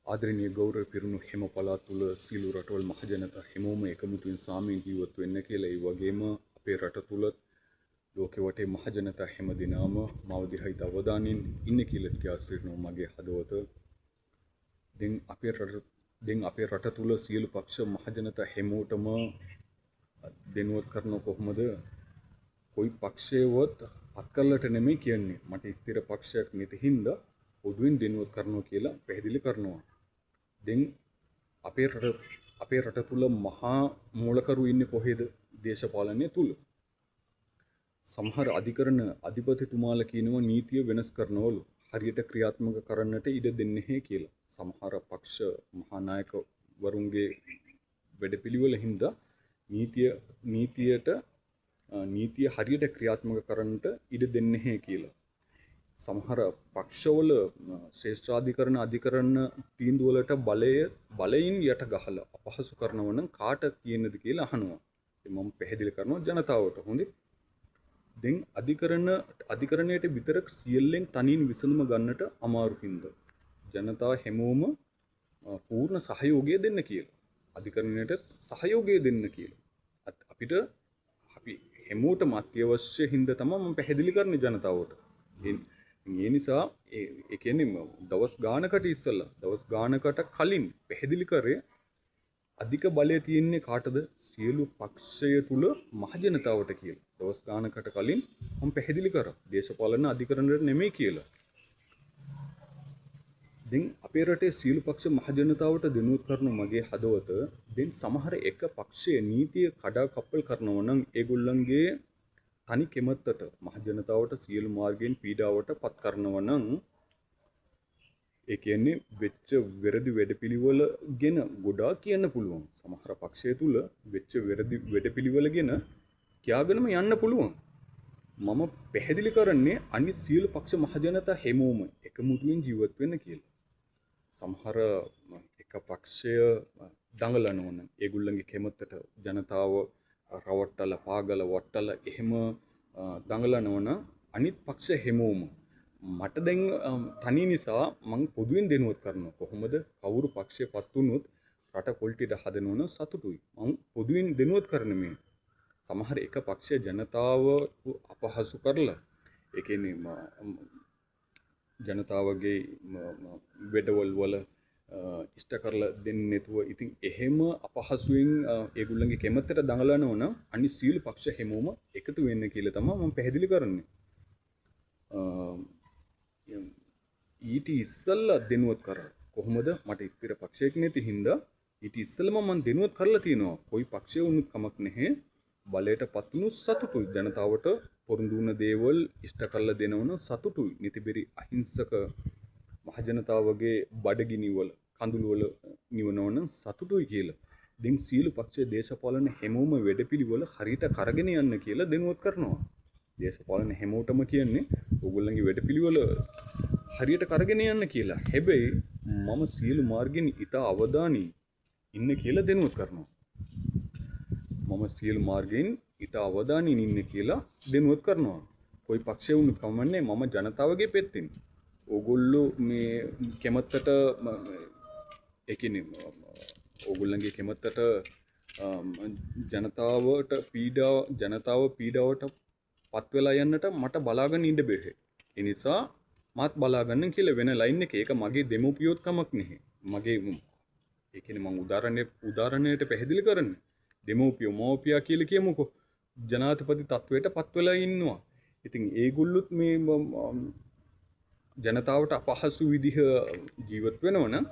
ආදරණීය ගෞරව පිරුණු හිම පළාත් තුළ සීළු රටවල් මහජනතා හැමෝම එකමුතුවෙන් සාමයෙන් ජීවත් වෙන්න කියලා ඒ වගේම අපේ රට තුළ ලෝකෙ වටේ මහජනතා හැම දිනම මාව දිහායි අවධානයෙන් ඉන්න කියලා කියා සිටිනවා මගේ හදවත. දැන් අපේ රට තුළ සියලු පක්ෂ මහජනතා හැමෝටම දෙනුවත් කරන කොහොමද? કોઈ පක්ෂයවත් අත්කල්ලට නෙමෙයි කියන්නේ. මට ස්ථිර පක්ෂයක් නැති හින්දා පොදුවෙන් දෙනුවත් කරනවා කියලා පැහැදිලි කරනවා. දැන් අපේ රට තුල මහා මූලකරු ඉන්නේ කොහෙද? දේශපාලනය තුල. සමහර අධිකරණ අධිපතිතුමාලා කියනවා නීතිය වෙනස් කරනවලු. හරියට ක්‍රියාත්මක කරන්නට ඉඩ දෙන්නේ නැහැ කියලා. සමහර පක්ෂ මහා නායකවරුන්ගේ වැඩපිළිවෙල හින්දා නීතිය හරියට ක්‍රියාත්මක කරන්නට ඉඩ දෙන්නේ නැහැ කියලා. සමහර පක්ෂවල ශ්‍රේෂ්ඨාධිකරණ අධිකරණ තීන්දුවලට බලයෙන් යට ගහලා අපහසු කරනව නම් කාට කියන්නද කියලා අහනවා. මම පැහැදිලි කරනවා ජනතාවට. හොඳේ. දැන් අධිකරණයට විතරක් සියල්ලෙන් තනින් විසඳුම ගන්නට අමාරු හින්දා ජනතාව හැමෝම පූර්ණ සහයෝගය දෙන්න කියලා. අධිකරණයට සහයෝගය දෙන්න කියලා. අපි හැමෝටම අත්‍යවශ්‍ය හින්දා තමයි මම පැහැදිලි කරන්නේ ජනතාවට. ඒ නිසා ඒ කියන්නේ දවස් ගානකට කලින් පැහැදිලි කරේ අධික බලය තියෙන්නේ කාටද? සියලු පක්ෂය තුල මහජනතාවට කියලා. දවස් ගානකට කලින් මම පැහැදිලි කරා. දේශපාලන අධිකරණයට නෙමෙයි කියලා. දැන් අපේ රටේ සියලු පක්ෂ මහජනතාවට දෙනුවත් කරන මගේ හදවත දැන් සමහර එක පක්ෂයේ නීතිය කඩාකප්පල් කරනවා නම් ඒගොල්ලන්ගේ තනි කෙමත්තට මහජනතාවට සියලු මාර්ගයෙන් පීඩාවට පත් කරනවා නම් ඒ කියන්නේ වෙච්ච වැරදි වැඩපිළිවෙල ගැන ගොඩාක් කියන්න පුළුවන්. සමහර පක්ෂය තුල වෙච්ච වැරදි වැඩපිළිවෙල ගැන කියාගෙනම යන්න පුළුවන්. මම පැහැදිලි කරන්නේ අනිත් සියලු පක්ෂ මහජනතා හැමෝම එකමුතුවෙන් ජීවත් වෙන්න කියලා. සමහර එක පක්ෂය දඟලනවා නම් ඒගොල්ලන්ගේ කැමැත්තට ජනතාව රවට්ටලා පාගල වට්ටලා එහෙම දඟලනවා නම් අනිත් පක්ෂ හැමෝම මට දැන් තනි නිසා මං පොදුවෙන් දෙනුවත් කරනවා. කොහොමද කවුරු පක්ෂයපත් වුණොත් රට පොලිටියට හදනවන සතුටුයි. මං පොදුවෙන් දෙනුවත් කරන මේ සමහර එක පක්ෂ ජනතාව අපහසු කරලා ඒ කියන්නේ ජනතාවගේ වැඩවල් වල ඉෂ්ට කරලා දෙන්නේ නැතුව ඉතින් එහෙම අපහසුයෙන් ඒගොල්ලන්ගේ කැමැත්තට දඟලනවා නම් අනිත් සියලු පක්ෂ හැමෝම එකතු වෙන්න කියලා තමයි මම පැහැදිලි කරන්නේ. ඊට ඉස්සෙල්ලා දෙනුවත් කරා. කොහොමද? මට ස්ථිර පක්ෂයක් නැති හින්දා ඊට ඉස්සෙල්ලාම මම දෙනුවත් කරලා තියෙනවා. કોઈ පක්ෂය වුණත් කමක් නැහැ. බලයටපත් වුණු සතුටුයි. ජනතාවට පොරොන්දු වුණ දේවල් ඉෂ්ට කරලා දෙනවන සතුටුයි. නිතිබෙරි අහිංසක මහජනතාවගේ බඩගිනි වල කඳුළු වල නිවනවන සතුටුයි කියලා. දැන් සීල පක්ෂයේ දේශපාලන හැමෝම වැඩපිළිවෙල හරියට කරගෙන යන්න කියලා දෙනුවත් කරනවා. දේශපාලන හැමෝටම කියන්නේ ඕගොල්ලන්ගේ වැඩපිළිවෙල හරියට කරගෙන යන්න කියලා. හැබැයි මම සීල මාර්ගෙන් ඉතා අවධානී ඉන්න කියලා දෙනුවත් කරනවා. මම සීල මාර්ගෙන් ඉතා අවධානයෙන් ඉන්න කියලා දෙනුවත් කරනවා. કોઈ පක්ෂය වුණත් කමන්නේ මම ජනතාවගේ පැත්තෙන්. ඕගොල්ලෝ මේ කැමැත්තට ඒ කියන්නේ ඕගොල්ලන්ගේ කැමැත්තට ජනතාව පීඩාවට පත් වෙලා යන්නට මට බලාගෙන ඉන්න බැහැ. ඒ නිසා මාත් බලාගන්න කියලා වෙන ලයින් එක ඒක මගේ දෙමෝපියොත් කමක් නැහැ. මගේ ඒ කියන්නේ මම උදාහරණයට පැහැදිලි කරන්නේ. දෙමෝපියෝ මව්පියා කියලා කියමුකෝ. ජනාධිපති තත්වයට පත් වෙලා ඉන්නවා. ඉතින් ඒගොල්ලොත් මේ ජනතාවට අපහසු විදිහ ජීවත් වෙනවනම්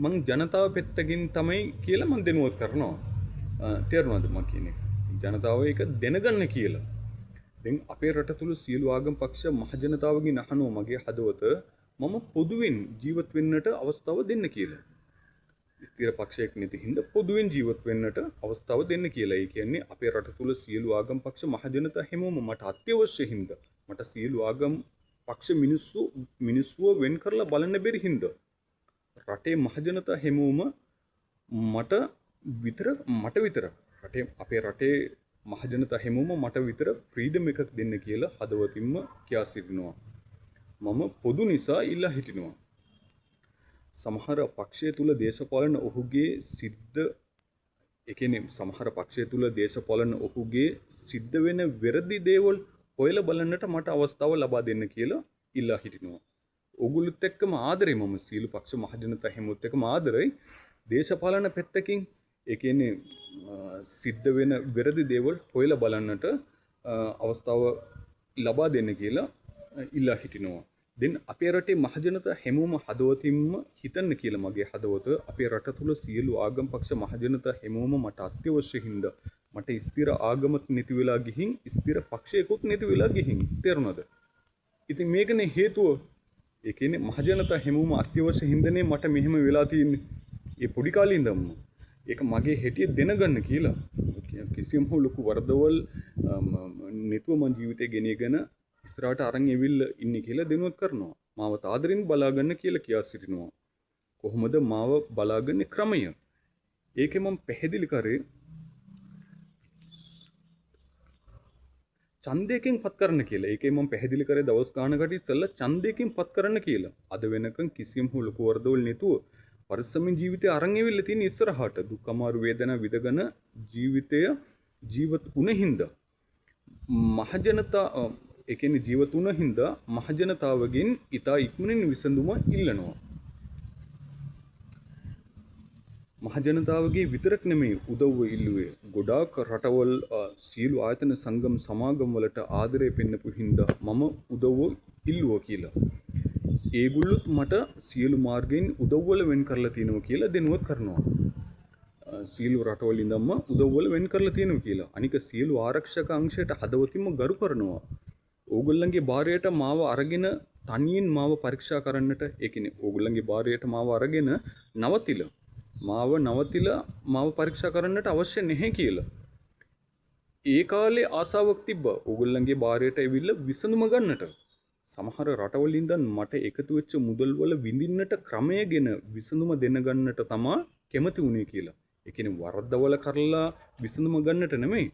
මං ජනතාව පැත්තකින් තමයි කියලා මං දෙනුවත් කරනවා. තේරුණාද මම කියන්නේ? ජනතාව ඒක දැනගන්න කියලා. දැන් අපේ රට තුල සියලු ආගම් පක්ෂ මහජනතාවගෙන් අහනවා මගේ හදවත මම පොදුවෙන් ජීවත් වෙන්නට අවස්ථාව දෙන්න කියලා. ස්ථිර පක්ෂයක් නැති හින්දා පොදුවෙන් ජීවත් වෙන්නට අවස්ථාව දෙන්න කියලා. ඒ කියන්නේ අපේ රට තුල සියලු ආගම් පක්ෂ මහජනතා හැමෝම මට අත්‍යවශ්‍ය හින්දා මට සියලු ආගම් පක්ෂ මිනිස්සුව වෙන් කරලා බලන්න බැරි හින්දා රටේ මහජනතා හැමෝම මට විතර අපේ රටේ මහජනතා හැමෝම මට විතර ෆ්‍රීඩම් එකක් දෙන්න කියලා හදවතින්ම කියා සිටිනවා. මම පොදු නිසා ඉල්ලා හිටිනවා. සමහර පක්ෂය තුල දේශපාලන ඔහුගේ සිද්ධ ඒ කියන්නේ සමහර පක්ෂය තුල දේශපාලන ඔහුගේ සිද්ධ වෙන වැරදි දේවල් හොයලා බලන්නට මට අවස්ථාව ලබා දෙන්න කියලා ඉල්ලා හිටිනවා. ඕගොල්ලොත් එක්කම ආදරේ මම සීළු පක්ෂ මහජනතා හැමෝත් එක්කම ආදරයි. දේශපාලන පැත්තකින් ඒ කියන්නේ සිද්ධ වෙන වැරදි දේවල් හොයලා බලන්නට අවස්ථාව ලබා දෙන්න කියලා ඉල්ලා හිටිනවා. දැන් අපේ රටේ මහජනතා හැමෝම හදවතින්ම හිතන්න කියලා මගේ හදවත අපේ රට තුල සියලු ආගම් පක්ෂ මහජනතා හැමෝම මට අත්‍යවශ්‍ය හින්දා මට ස්ථිර ආගමක් නැති වෙලා ගිහින් ස්ථිර පක්ෂයකුත් නැති වෙලා ගිහින් තේරුණාද? ඉතින් මේකනේ හේතුව. ඒ කියන්නේ මහජනතා හැමෝම අත්‍යවශ්‍ය හින්දානේ මට මෙහෙම වෙලා තියෙන්නේ. ඒ පොඩි කාලේ ඉඳන්ම ඒක මගේ හැටිය දැනගන්න කියලා. කිසියම් හෝ ලොකු වරදවල් නැතුව මං ජීවිතේ ගෙනියගෙන ඉස්සරහට අරන් එවිල්ල ඉන්නේ කියලා දෙනුවත් කරනවා. මාව තාදරින් බලාගන්න කියලා කියා සිටිනවා. කොහොමද මාව බලාගන්නේ ක්‍රමය? ඒකේ මම පැහැදිලි කරේ ඡන්දයෙන් පත් කරන්න කියලා. ඒකේ මම පැහැදිලි කරේ දවස් ගානකට ඉස්සෙල්ලා ඡන්දයෙන් පත් කරන්න කියලා. අද වෙනකන් කිසියම් හෝ ලොකු වරදවල් නැතුව පරිස්සමින් ජීවිතය අරන් එවිල්ල තියෙන ඉස්සරහට දුක් අමාරු වේදනා විඳගෙන ජීවිතය ජීවත් වුණ හින්දා මහජනතා ඒ කියන්නේ ජීවත් වුණ හින්දා මහජනතාවගෙන් ඉතා ඉක්මනින් විසඳුම ඉල්ලනවා. මහජනතාවගේ විතරක් නෙමෙයි උදව්ව ඉල්ලුවේ. ගොඩාක් රටවල් සීළු ආයතන සංගම් සමාගම් වලට ආදරය පෙන්නපු හින්දා මම උදව්ව ඉල්ලුවා කියලා. ඒගොල්ලොත් මට සියලු මාර්ගයෙන් උදව්වල වෙන් කරලා තියෙනවා කියලා දෙනුවත් කරනවා. සියලු රටවල ඉඳන්ම උදව්වල වෙන් කරලා තියෙනවා කියලා. අනික සියලු ආරක්ෂක අංශයට හදවතින්ම ගරු කරනවා. ඕගොල්ලන්ගේ භාරයට මාව අරගෙන තනියෙන් මාව පරීක්ෂා කරන්නට ඒ කියන්නේ ඕගොල්ලන්ගේ භාරයට මාව අරගෙන නවතිලා මාව පරීක්ෂා කරන්නට අවශ්‍ය නැහැ කියලා. ඒ කාලේ ආසාවක් තිබ්බා ඕගොල්ලන්ගේ භාරයට ඇවිල්ලා විසඳුම ගන්නට. සමහර රටවල ඉඳන් මට එකතු වෙච්ච මුදල් වල විඳින්නට ක්‍රමයගෙන විසඳුම දෙන්න ගන්නට තමයි කැමති වුණේ කියලා. ඒ කියන්නේ වරදවල කරලා විසඳුම ගන්නට නෙමෙයි.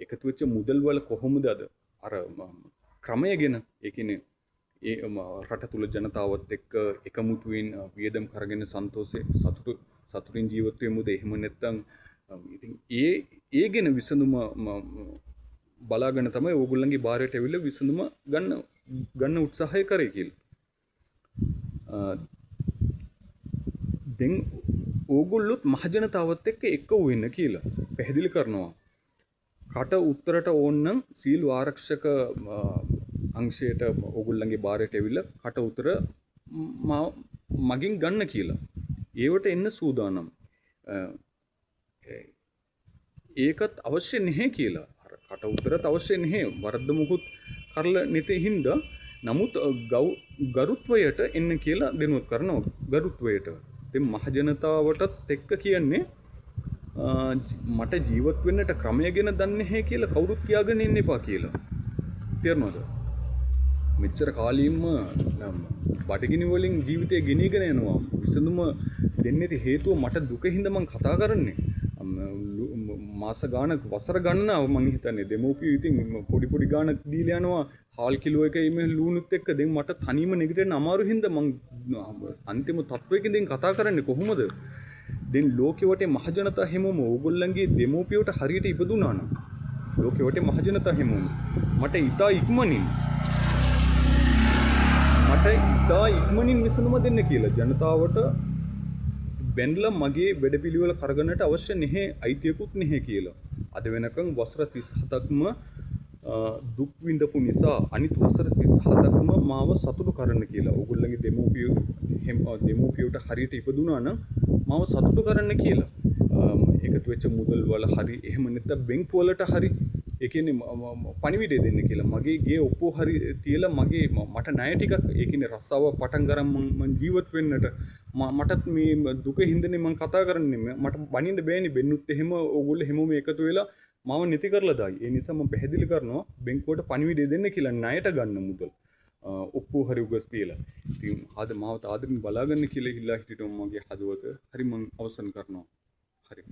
එකතු වෙච්ච මුදල් වල කොහොමද අර ක්‍රමයගෙන ඒ කියන්නේ ඒ රට තුල ජනතාවත් එක්ක එකමුතුවෙන් වියදම් කරගෙන සතුටින් ජීවත් වෙමුද එහෙම නැත්නම් ඉතින් ඒ ගැන විසඳුම බලාගෙන තමයි ඕගොල්ලන්ගේ බාරයට ඇවිල්ලා විසඳුම ගන්න උත්සාහය කරේ කියලා. දැන් ඕගොල්ලොත් මහජනතාවත් එක්ක වෙන්න කියලා පැහැදිලි කරනවා. කට උත්තරට ඕනනම් සීළු ආරක්ෂක අංශයට ඕගොල්ලන්ගේ බාරයට ඇවිල්ලා කට උතර මගින් ගන්න කියලා. ඒවට එන්න සූදානම්. ඒකත් අවශ්‍ය නැහැ කියලා. අර කට උතරත් අවශ්‍ය නැහැ. වරද්ද මුකුත් කරලා නැති හින්දා නමුත් ගරුත්වයට එන්න කියලා දෙනුවත් කරනවා. ගරුත්වයට. ඉතින් මහජනතාවටත් එක්ක කියන්නේ මට ජීවත් වෙන්නට ක්‍රමය ගැන දන්නේ නැහැ කියලා කවුරුත් කියාගෙන ඉන්න එපා කියලා. තේරුණාද? මෙච්චර කාලෙින්ම බඩගිනි වලින් ජීවිතය ගෙනියගෙන යනවා. විසඳුම දෙන්නේ නැති හේතුව මට දුක හින්දා මං කතා කරන්නේ. මාස ගානක් වසර ගණනාව මං හිතන්නේ දෙමෝපියෝ ඉතින් පොඩි ගානක් දීලා යනවා. හාල් කිලෝ එකයි මේ ලුණුත් එක්ක දැන් මට තනියම නැගිටින්න අමාරු හින්දා මං අන්තිම තත්වයකින් දැන් කතා කරන්නේ කොහොමද? දැන් ලෝකෙ වටේ මහජනතා හැමෝම ඕගොල්ලන්ගේ දෙමෝපියෝට හරියට ඉපදුනා නම් ලෝකෙ වටේ මහජනතා හැමෝම මට ඉතා ඉක්මනින් විසඳුම දෙන්න කියලා ජනතාවට බැන්ලා මගේ වැඩපිළිවෙල කරගන්නට අවශ්‍ය නැහැ අයිතියකුත් නැහැ කියලා. අද වෙනකන් වසර 37ක්ම දුක් විඳපු නිසා අනිත් වසර 37ක්ම මාව සතුටු කරන්න කියලා. ඕගොල්ලන්ගේ දෙමෝපියෝට හරියට ඉපදුනා නම් මාව සතුටු කරන්න කියලා. එකතු වෙච්ච මුදල් වල හරි එහෙම නැත්නම් බැංකු වලට හරි ඒ කියන්නේ පණිවිඩය දෙන්න කියලා. මගේ ගේ ඔප්පු හරි තියලා මට ණය ටිකක් ඒ කියන්නේ රස්සාව පටන් ගන්න මම ජීවත් වෙන්නට මටත් මේ දුක හින්දානේ මම කතා කරන්නේ. මට බනින්න බෑනේ බෙන්නුත් එහෙම ඕගොල්ලෝ හැමෝම එකතු වෙලා මාව නැති කරලා දායි. ඒ නිසා මම පැහැදිලි කරනවා බැංකුවට පණිවිඩය දෙන්න කියලා ණයට ගන්න මුදල්. ඔප්පු හරි උගස් තියලා. ඉතින් මාව ආදරෙන් බලාගන්න කියලා ඉල්ලා හිටියම මගේ හදවත හරි මම අවසන් කරනවා. හරි.